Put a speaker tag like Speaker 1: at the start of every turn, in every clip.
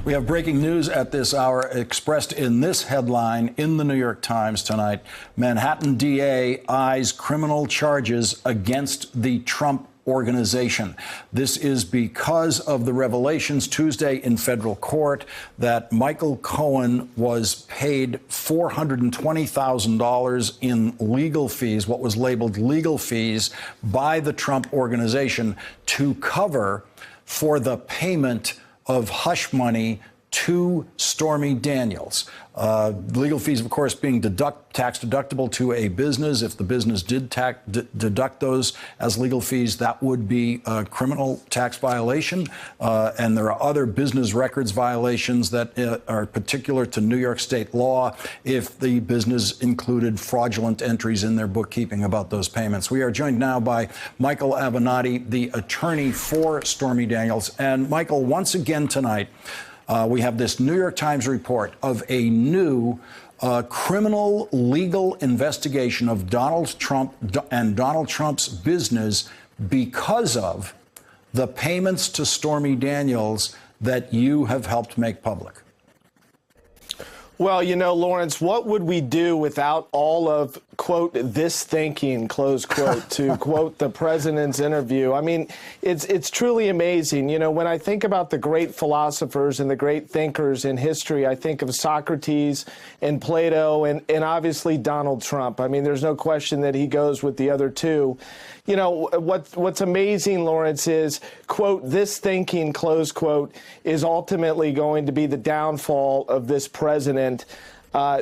Speaker 1: We have breaking news at this hour expressed in this headline in the New York Times tonight. Manhattan DA eyes criminal charges against the Trump organization. This is because of the revelations Tuesday in federal court that Michael Cohen was paid $420,000 in legal fees, what was labeled legal fees, by the Trump organization to cover for the payment of hush money to Stormy Daniels. Legal fees, of course, being tax deductible to a business. If the business did deduct those as legal fees, that would be a criminal tax violation. And there are other business records violations that are particular to New York state law if the business included fraudulent entries in their bookkeeping about those payments. We are joined now by Michael Avenatti, the attorney for Stormy Daniels. And Michael, once again tonight, we have this New York Times report of a new criminal legal investigation of Donald Trump and Donald Trump's business because of the payments to Stormy Daniels that you have helped make public.
Speaker 2: Well, you know, Lawrence, what would we do without all of, quote, this thinking, close quote, to quote the president's interview? I mean, it's truly amazing. You know, when I think about the great philosophers and the great thinkers in history, I think of Socrates and Plato and obviously Donald Trump. I mean, there's no question that he goes with the other two. You know, what's amazing, Lawrence, is, quote, this thinking, close quote, is ultimately going to be the downfall of this president.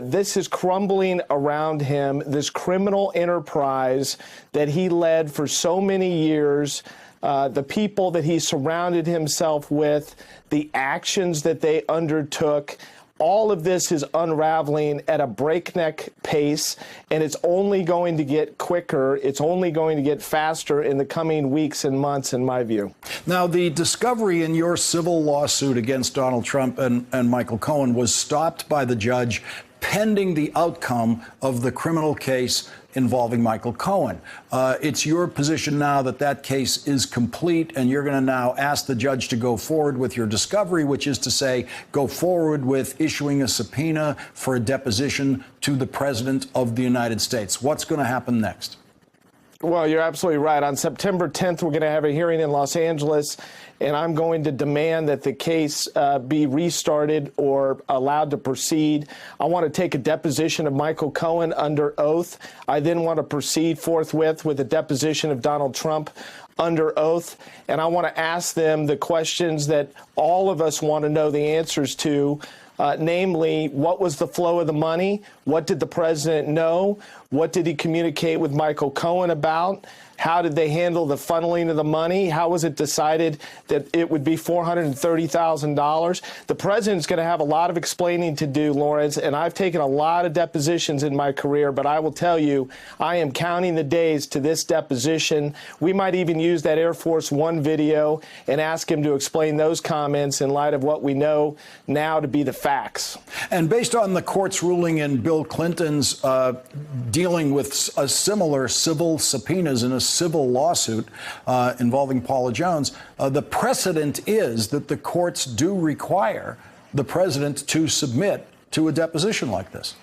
Speaker 2: This is crumbling around him, this criminal enterprise that he led for so many years, the people that he surrounded himself with, the actions that they undertook. All of this is unraveling at a breakneck pace, and it's only going to get quicker. It's only going to get faster in the coming weeks and months, in my view.
Speaker 1: Now, the discovery in your civil lawsuit against Donald Trump and Michael Cohen was stopped by the judge pending the outcome of the criminal case involving Michael Cohen. It's your position now that that case is complete, and you're going to now ask the judge to go forward with your discovery, which is to say, go forward with issuing a subpoena for a deposition to the President of the United States. What's going to happen next?
Speaker 2: Well, you're absolutely right. On September 10th, we're going to have a hearing in Los Angeles, and I'm going to demand that the case be restarted or allowed to proceed. I want to take a deposition of Michael Cohen under oath. I then want to proceed forthwith with a deposition of Donald Trump under oath, and I want to ask them the questions that all of us want to know the answers to. Namely, what was the flow of the money? What did the president know? What did he communicate with Michael Cohen about? How did they handle the funneling of the money? How was it decided that it would be $430,000? The president's going to have a lot of explaining to do, Lawrence, and I've taken a lot of depositions in my career, but I will tell you, I am counting the days to this deposition. We might even use that Air Force One video and ask him to explain those comments in light of what we know now to be the facts.
Speaker 1: And based on the court's ruling in Bill Clinton's dealing with similar civil subpoenas in a civil lawsuit involving Paula Jones, the precedent is that the courts do require the president to submit to a deposition like this.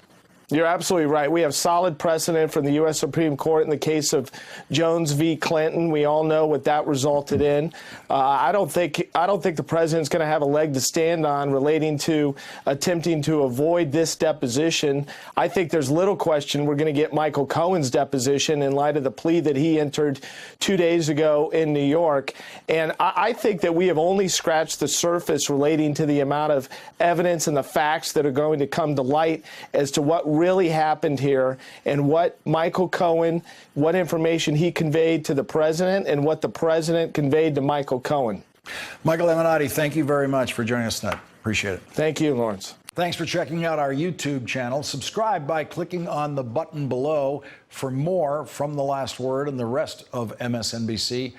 Speaker 2: You're absolutely right. We have solid precedent from the U.S. Supreme Court in the case of Jones v. Clinton. We all know what that resulted in. I don't think the president's going to have a leg to stand on relating to attempting to avoid this deposition. I think there's little question we're going to get Michael Cohen's deposition in light of the plea that he entered 2 days ago in New York. And I think that we have only scratched the surface relating to the amount of evidence and the facts that are going to come to light as to what really happened here and what Michael Cohen, what information he conveyed to the president and what the president conveyed to Michael Cohen.
Speaker 1: Michael Avenatti, thank you very much for joining us tonight. Appreciate it.
Speaker 2: Thank you, Lawrence.
Speaker 1: Thanks for checking out our YouTube channel. Subscribe by clicking on the button below for more from The Last Word and the rest of MSNBC.